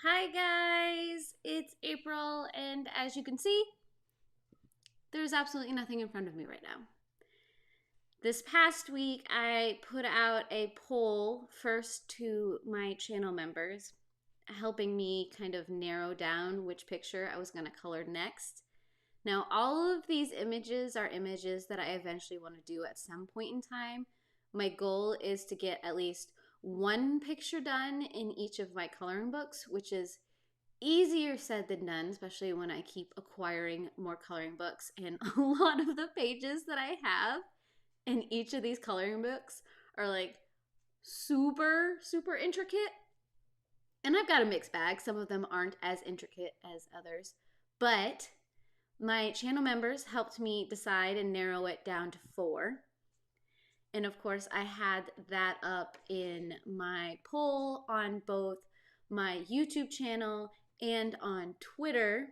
Hi guys, it's April, and as you can see, there's absolutely nothing in front of me right now. This past week, I put out a poll first to my channel members, helping me kind of narrow down which picture I was going to color next. Now, all of these images are images that I eventually want to do at some point in time. My goal is to get at least one picture done in each of my coloring books, which is easier said than done, especially when I keep acquiring more coloring books. And a lot of the pages that I have in each of these coloring books are like super intricate. And I've got a mixed bag. Some of them aren't as intricate as others. But my channel members helped me decide and narrow it down to 4. And of course, I had that up in my poll on both my YouTube channel and on Twitter.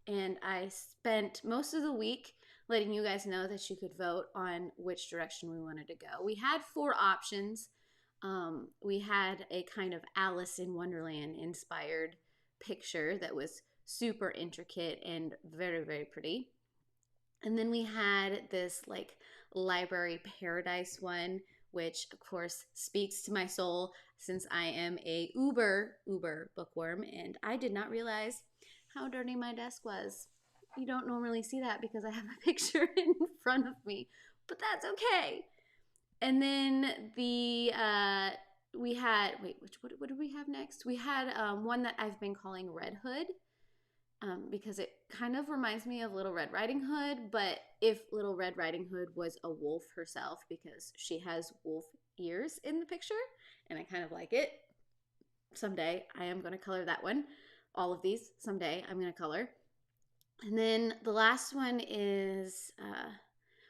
And I spent most of the week letting you guys know that you could vote on which direction we wanted to go. We had 4 options. We had a kind of Alice in Wonderland inspired picture that was super intricate and very pretty. And then we had this like library paradise one, which of course speaks to my soul since I am a uber bookworm, and I did not realize how dirty my desk was. You don't normally see that because I have a picture in front of me, but that's okay. And then we had, what did we have next? We had one that I've been calling Red Hood. Because it kind of reminds me of Little Red Riding Hood, but if Little Red Riding Hood was a wolf herself, because she has wolf ears in the picture, and I kind of like it. Someday I am going to color that one. All of these, someday I'm going to color. And then the last one is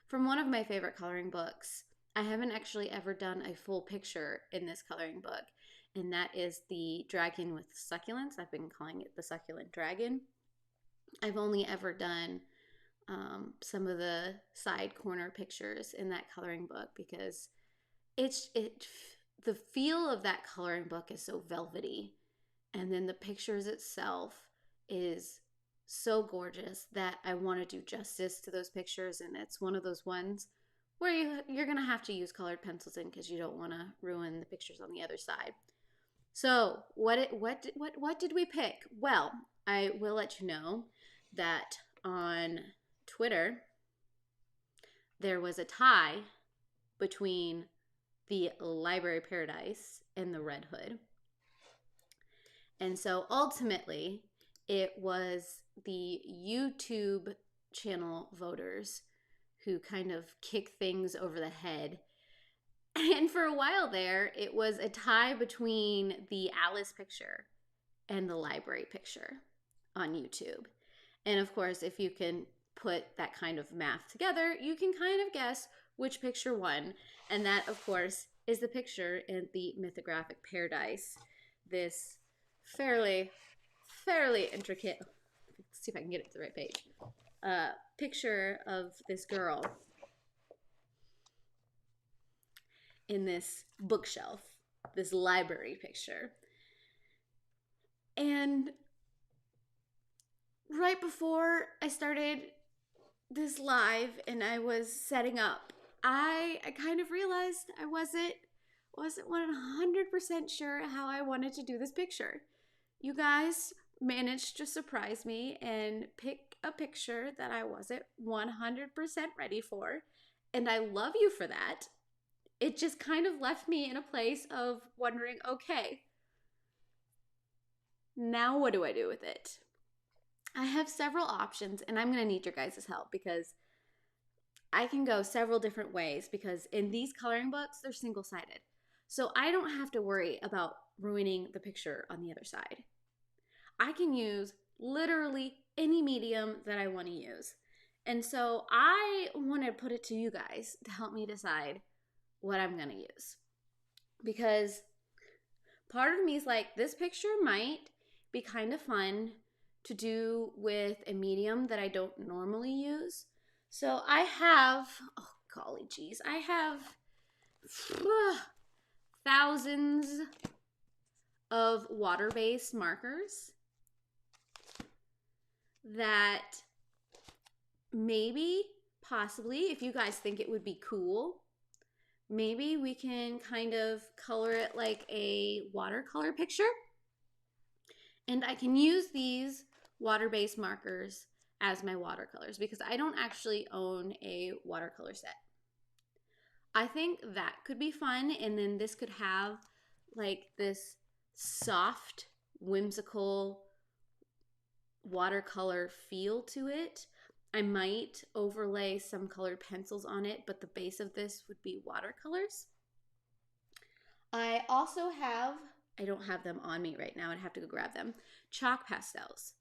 from one of my favorite coloring books. I haven't actually ever done a full picture in this coloring book, and that is the dragon with succulents. I've been calling it the Succulent Dragon. I've only ever done some of the side corner pictures in that coloring book because the feel of that coloring book is so velvety, and then the pictures itself is so gorgeous that I want to do justice to those pictures. And it's one of those ones where you're gonna have to use colored pencils in because you don't want to ruin the pictures on the other side. So what did we pick? Well, I will let you know that on Twitter, there was a tie between the Library Paradise and the Red Hood. And so ultimately, it was the YouTube channel voters who kind of kick things over the head. And for a while there, it was a tie between the Alice picture and the library picture on YouTube. And of course, if you can put that kind of math together, you can kind of guess which picture won. And that, of course, is the picture in the Mythographic Paradise. This fairly intricate, let's see if I can get it to the right page, picture of this girl in this bookshelf, this library picture. And right before I started this live and I was setting up, I kind of realized I wasn't 100% sure how I wanted to do this picture. You guys managed to surprise me and pick a picture that I wasn't 100% ready for, and I love you for that. It just kind of left me in a place of wondering, okay, now what do I do with it? I have several options, and I'm going to need your guys' help because I can go several different ways, because in these coloring books, they're single-sided. So I don't have to worry about ruining the picture on the other side. I can use literally any medium that I want to use. And so I want to put it to you guys to help me decide what I'm going to use. Because part of me is like, this picture might be kind of fun to do with a medium that I don't normally use. So I have, oh golly geez, I have thousands of water-based markers that maybe, possibly, if you guys think it would be cool, maybe we can kind of color it like a watercolor picture. And I can use these water-based markers as my watercolors because I don't actually own a watercolor set. I think that could be fun, and then this could have like this soft, whimsical watercolor feel to it. I might overlay some colored pencils on it, but the base of this would be watercolors. I also have, I don't have them on me right now, I'd have to go grab them, chalk pastels.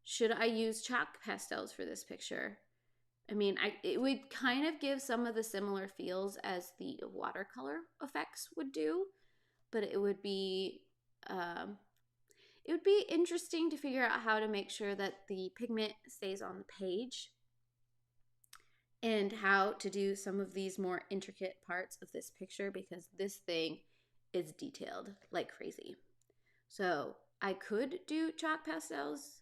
Should I use chalk pastels for this picture? I mean, it would kind of give some of the similar feels as the watercolor effects would do, but it would be interesting to figure out how to make sure that the pigment stays on the page and how to do some of these more intricate parts of this picture because this thing is detailed like crazy. So I could do chalk pastels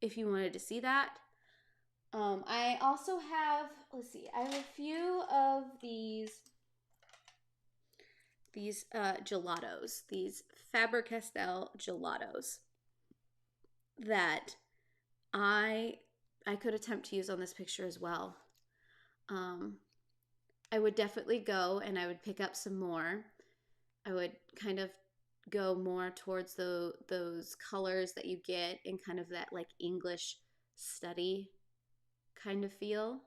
if you wanted to see that. I also have, let's see, I have a few of these gelatos, these Faber-Castell gelatos that I could attempt to use on this picture as well. I would definitely go and I would pick up some more. I would kind of go more towards those colors that you get in kind of that like English study kind of feel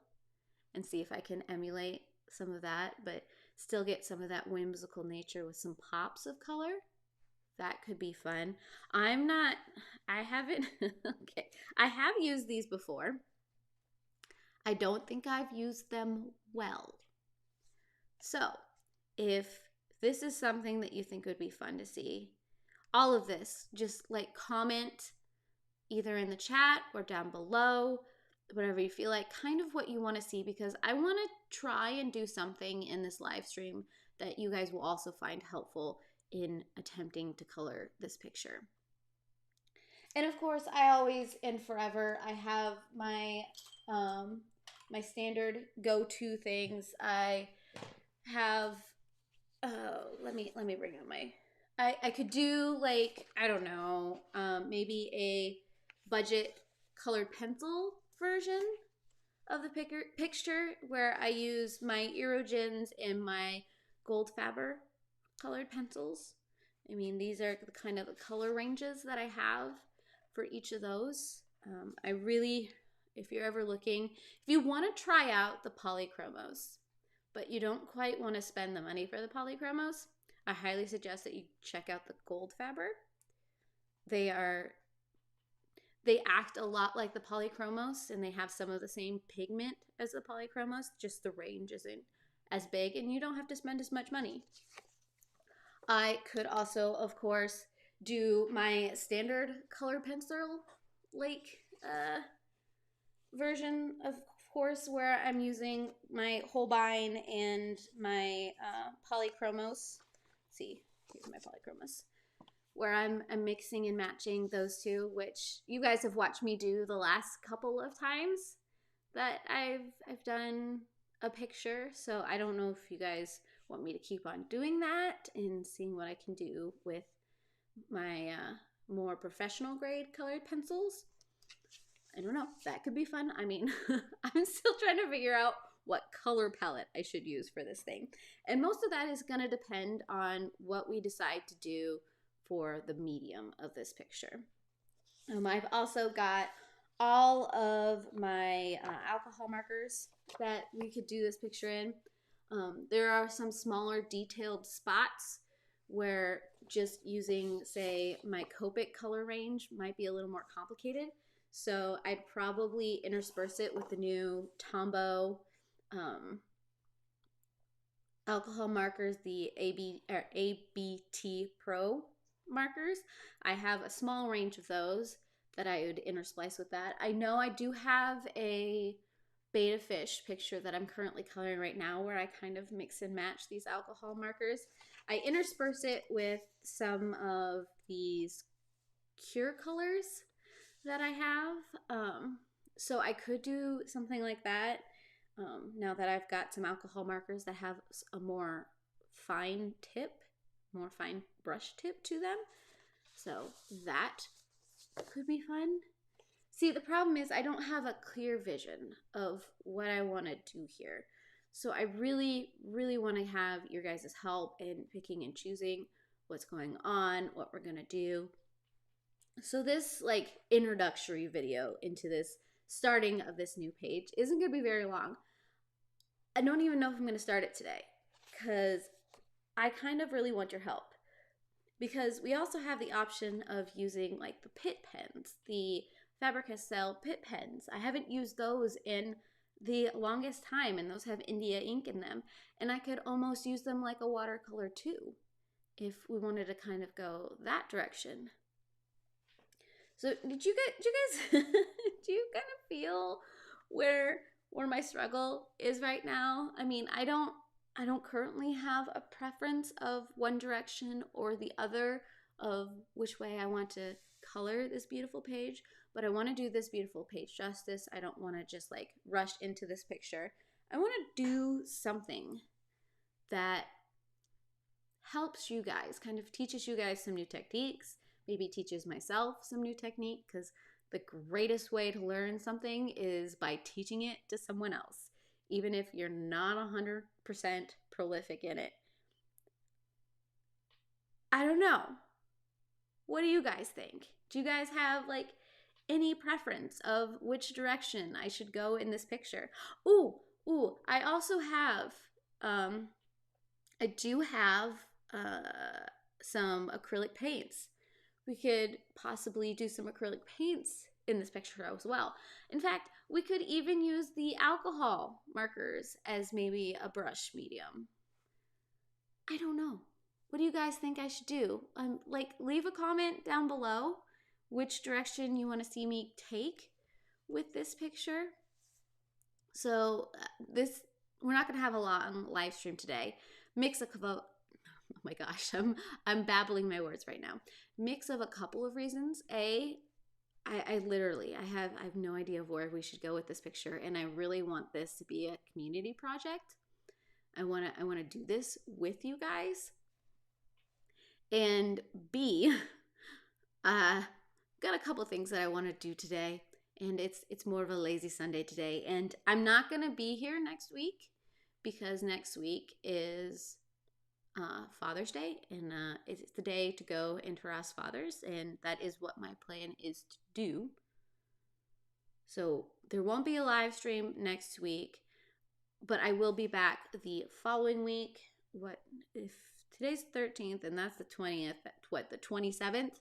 and see if I can emulate some of that, but still get some of that whimsical nature with some pops of color. That could be fun. I haven't, okay, I have used these before. I don't think I've used them well. So if this is something that you think would be fun to see, all of this, just like comment either in the chat or down below, whatever you feel like, kind of what you want to see, because I want to try and do something in this live stream that you guys will also find helpful in attempting to color this picture. And of course, I always and forever, I have my my standard go-to things. I have let me bring up my I could do like, I don't know, maybe a budget colored pencil version of the picture where I use my Erogens and my gold Faber colored pencils. I mean, these are the kind of the color ranges that I have for each of those. I really, if you're ever looking, if you want to try out the polychromos, but you don't quite want to spend the money for the polychromos, I highly suggest that you check out the gold Faber. They act a lot like the polychromos, and they have some of the same pigment as the polychromos, just the range isn't as big, and you don't have to spend as much money. I could also, of course, do my standard color pencil like version, of course, where I'm using my Holbein and my polychromos. Let's see, here's my polychromos, where I'm mixing and matching those two, which you guys have watched me do the last couple of times that I've done a picture. So I don't know if you guys want me to keep on doing that and seeing what I can do with my more professional grade colored pencils. I don't know. That could be fun. I mean, I'm still trying to figure out what color palette I should use for this thing. And most of that is going to depend on what we decide to do for the medium of this picture. I've also got all of my alcohol markers that we could do this picture in. There are some smaller detailed spots where just using, say, my Copic color range might be a little more complicated. So I'd probably intersperse it with the new Tombow alcohol markers, the ABT Pro markers. I have a small range of those that I would intersplice with that. I know I do have a beta fish picture that I'm currently coloring right now where I kind of mix and match these alcohol markers. I intersperse it with some of these cure colors that I have. So I could do something like that. Now that I've got some alcohol markers that have a more fine brush tip to them. So that could be fun. See, the problem is I don't have a clear vision of what I want to do here. So I really, really want to have your guys' help in picking and choosing what's going on, what we're going to do. So this like introductory video into this starting of this new page isn't going to be very long. I don't even know if I'm going to start it today because I kind of really want your help. Because we also have the option of using like the Pitt pens, the Faber-Castell Pitt pens. I haven't used those in the longest time, and those have India ink in them. And I could almost use them like a watercolor too, if we wanted to kind of go that direction. So did you guys do you kind of feel where my struggle is right now? I mean, I don't currently have a preference of one direction or the other of which way I want to color this beautiful page, but I want to do this beautiful page justice. I don't want to just like rush into this picture. I want to do something that helps you guys, kind of teaches you guys some new techniques, maybe teaches myself some new technique, because the greatest way to learn something is by teaching it to someone else, even if you're not 100% prolific in it. I don't know. What do you guys think? Do you guys have like any preference of which direction I should go in this picture? Ooh, I also have, I do have some acrylic paints. We could possibly do some acrylic paints in this picture as well. In fact, we could even use the alcohol markers as maybe a brush medium. I don't know. What do you guys think I should do? Like, leave a comment down below which direction you want to see me take with this picture. So we're not going to have a lot on live stream today. Oh my gosh, I'm babbling my words right now. Mix of a couple of reasons. I have no idea of where we should go with this picture, and I really want this to be a community project. I want to do this with you guys. And B, got a couple of things that I want to do today, and it's more of a lazy Sunday today. And I'm not going to be here next week because next week is Father's Day, and it's the day to go and harass fathers, and that is what my plan is to do. So there won't be a live stream next week, but I will be back the following week. What if today's 13th and that's the 20th? What, the 27th?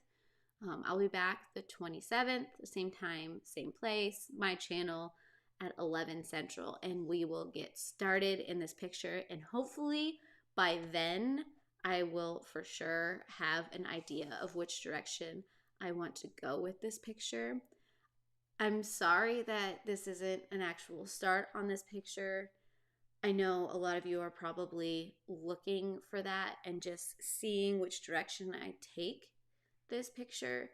I'll be back the 27th, the same time, same place, my channel at 11 Central, and we will get started in this picture, and hopefully by then, I will for sure have an idea of which direction I want to go with this picture. I'm sorry that this isn't an actual start on this picture. I know a lot of you are probably looking for that and just seeing which direction I take this picture,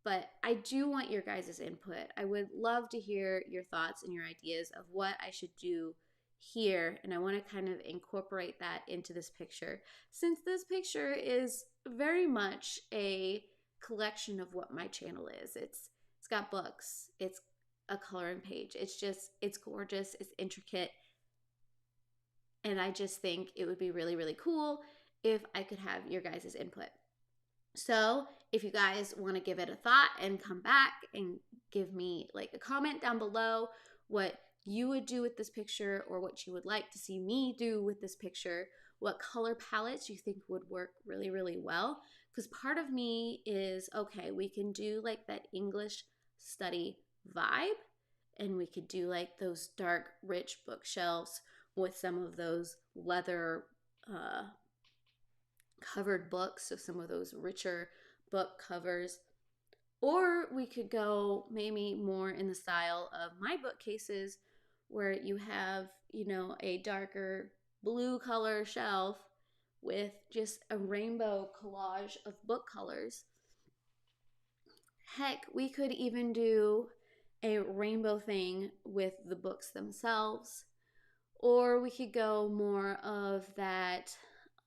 but I do want your guys' input. I would love to hear your thoughts and your ideas of what I should do here, and I want to kind of incorporate that into this picture, since this picture is very much a collection of what my channel is. It's got books, it's a coloring page, it's gorgeous, it's intricate, and I just think it would be really, really cool if I could have your guys' input. So if you guys want to give it a thought and come back and give me like a comment down below what you would do with this picture, or what you would like to see me do with this picture, what color palettes you think would work really, really well. Because part of me is, okay, we can do like that English study vibe, and we could do like those dark, rich bookshelves with some of those leather covered books, so some of those richer book covers. Or we could go maybe more in the style of my bookcases, where you have, you know, a darker blue color shelf with just a rainbow collage of book colors. Heck, we could even do a rainbow thing with the books themselves, or we could go more of that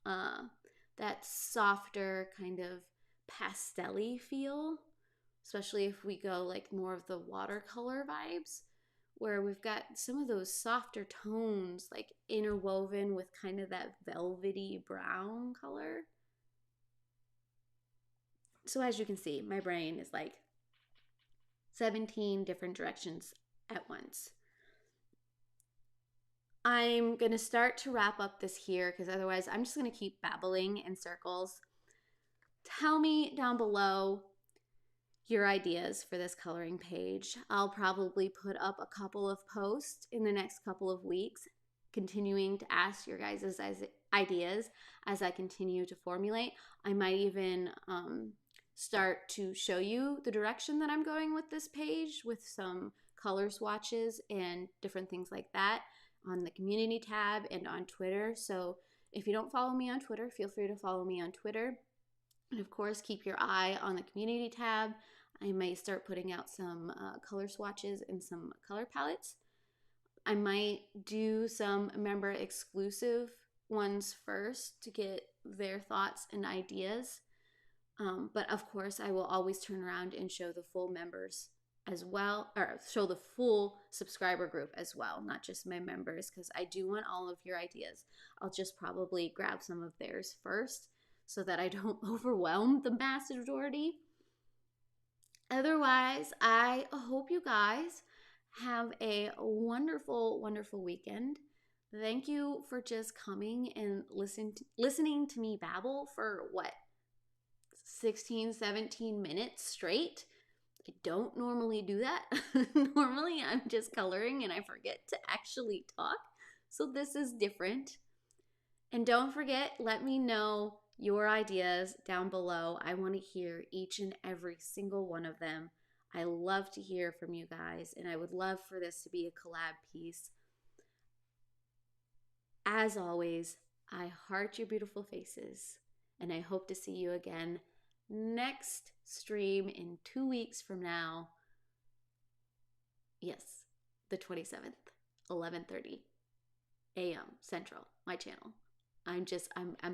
that softer kind of pastel-y feel, especially if we go like more of the watercolor vibes, where we've got some of those softer tones like interwoven with kind of that velvety brown color. So as you can see, my brain is like 17 different directions at once. I'm going to start to wrap up this here because otherwise I'm just going to keep babbling in circles. Tell me down below your ideas for this coloring page. I'll probably put up a couple of posts in the next couple of weeks, continuing to ask your guys' ideas as I continue to formulate. I might even start to show you the direction that I'm going with this page with some color swatches and different things like that on the community tab and on Twitter. So if you don't follow me on Twitter, feel free to follow me on Twitter. And of course, keep your eye on the community tab. I may start putting out some color swatches and some color palettes. I might do some member exclusive ones first to get their thoughts and ideas. But of course, I will always turn around and show the full members as well, or show the full subscriber group as well, not just my members, because I do want all of your ideas. I'll just probably grab some of theirs first so that I don't overwhelm the massive majority. Otherwise, I hope you guys have a wonderful, wonderful weekend. Thank you for just coming and listening to me babble for what, 16, 17 minutes straight. I don't normally do that. Normally, I'm just coloring and I forget to actually talk. So this is different. And don't forget, let me know your ideas down below. I want to hear each and every single one of them. I love to hear from you guys, and I would love for this to be a collab piece. As always, I heart your beautiful faces, and I hope to see you again next stream in 2 weeks from now. Yes, the 27th, 11:30 a.m. Central, my channel. I'm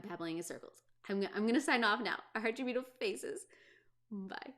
babbling in circles. I'm gonna sign off now. I heart your beautiful faces. Bye.